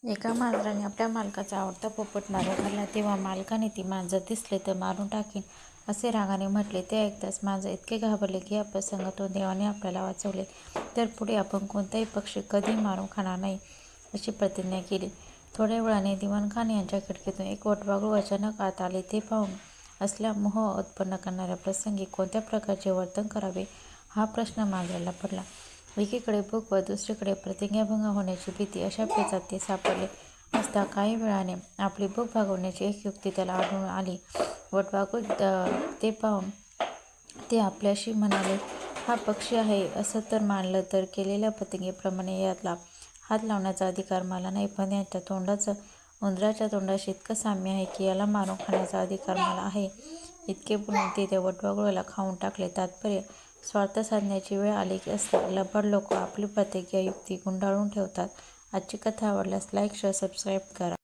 एका मांजराने आपल्या मालकाचा आवडता पोपट मारून खाल्ला तेव्हा मालकाने ती मांजर दिसले तर मारून टाकीन असे रागाने म्हटले. ते ऐकताच मांजर इतके घाबरले की या प्रसंगातून देवाने आपल्याला वाचवले तर पुढे आपण कोणताही पक्षी कधी मारून खाणार नाही अशी प्रतिज्ञा केली. थोड्या वेळाने दिवाणखान यांच्या खिडकीतून एक वटवाघूळ अचानक आत आले. ते पाहून असल्या मोह उत्पन्न करणाऱ्या प्रसंगी कोणत्या प्रकारचे वर्तन करावे हा प्रश्न मांजराला पडला. एकीकडे भूक व दुसरीकडे प्रतिज्ञाभंग होण्याची भीती अशा पेचात ते सापडले असता काही वेळाने आपली भूक भागवण्याची एक युक्ती त्याला आढळून आली. वटवाघूळ ते पाहून ते आपल्याशी म्हणाले, हा पक्षी आहे असं तर मानलं तर केलेल्या प्रतिज्ञेप्रमाणे याला हात लावण्याचा अधिकार मला नाही, पण याच्या तोंडाचं उंदराच्या तोंडाशी इतकं साम्य आहे की याला मारून खाण्याचा अधिकार मला आहे. इतके बोलून ते त्या वटवाघुळाला खाऊन टाकले. तात्पर्य स्वार्थ साधण्याची वेळ आली असता लबाड लोक आपली प्रतिज्ञा युक्ती गुंडाळून ठेवतात. आजची कथा आवडल्यास लाईक, शेअर, सबस्क्राईब करा.